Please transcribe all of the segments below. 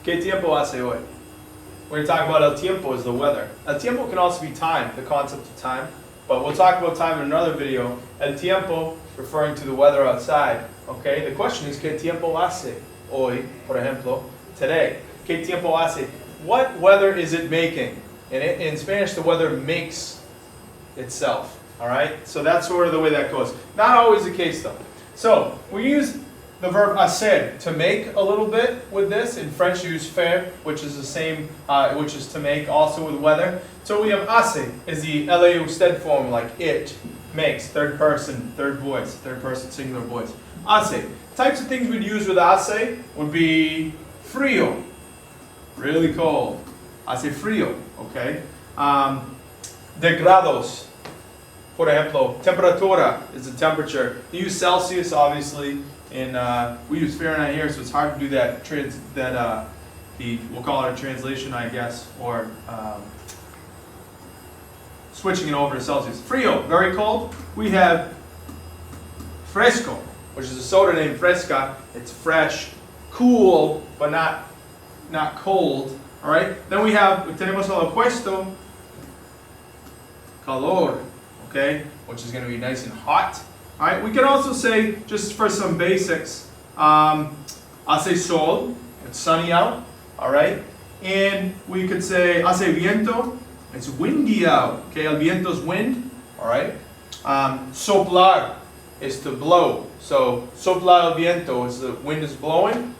¿Qué tiempo hace hoy? We're going to talk about el tiempo as the weather. El tiempo can also be time, the concept of time, but we'll talk about time in another video. El tiempo referring to the weather outside. Okay, the question is ¿qué tiempo hace hoy, por ejemplo, today? ¿Qué tiempo hace? What weather is it making? In Spanish, the weather makes itself. All right, so that's sort of the way that goes. Not always the case though. So we use the verb hacer to make a little bit with this. In French, you use faire, which is the same, which is to make, also with weather. So we have hace is the la usted form, like it makes, third person, third voice, third person singular voice. Hace. Types of things we'd use with hace would be frío, really cold. Hace frío, okay. De grados. Por ejemplo, temperatura is the temperature. You use Celsius, obviously, and we use Fahrenheit here, so it's hard to do that. We'll call it a translation, I guess, or switching it over to Celsius. Frío, very cold. We have fresco, which is a soda named Fresca. It's fresh, cool, but not cold. All right. Then we tenemos el opuesto, calor. Okay, which is going to be nice and hot. All right, we can also say, just for some basics, hace sol, it's sunny out. All right, and we could say hace viento, it's windy out. Okay, el viento is wind. All right, soplar is to blow. So sopla el viento is the wind is blowing.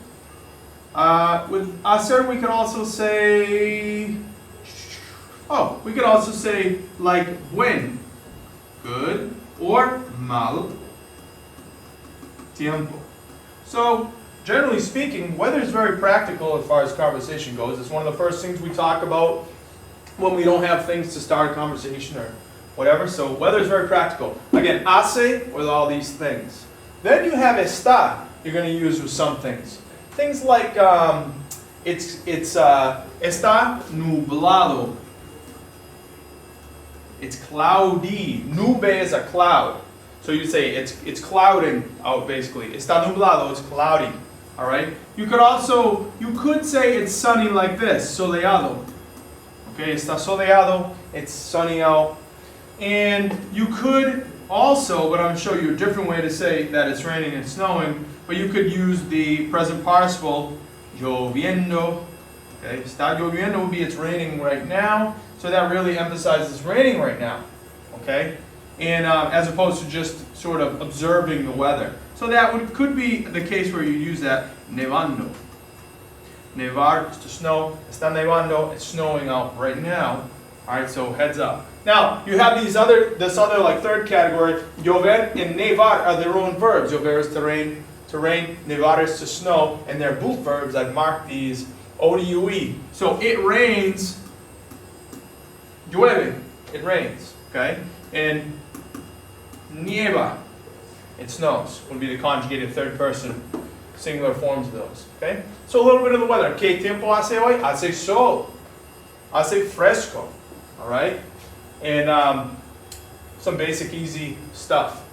With hacer, we could also say, like when. Good, or mal tiempo. So, generally speaking, weather is very practical as far as conversation goes. It's one of the first things we talk about when we don't have things to start a conversation or whatever. So, weather is very practical. Again, hace with all these things. Then you have está, you're going to use with some things. Things like, está nublado. It's cloudy. Nube is a cloud. So you say it's clouding out basically. Está nublado, it's cloudy. Alright? You could say it's sunny like this, soleado. Okay, está soleado, it's sunny out. And you could also, but I'm going to show you a different way to say that it's raining and snowing, but you could use the present participle, lloviendo. Okay, está lloviendo would be it's raining right now. So that really emphasizes it's raining right now, okay? And as opposed to just sort of observing the weather. So that could be the case where you use that nevando. Nevar is to snow. Está nevando. It's snowing out right now. All right, so heads up. Now you have this other like third category. Llover and nevar are their own verbs. Llover is to rain. Nevar is to snow, and they're both verbs. I've marked these ODUE. So it rains. Llueve, it rains, okay? And nieva, it snows, would be the conjugated third person singular forms of those, okay? So a little bit of the weather. ¿Qué tiempo hace hoy? Hace sol. Hace fresco, all right? And some basic easy stuff.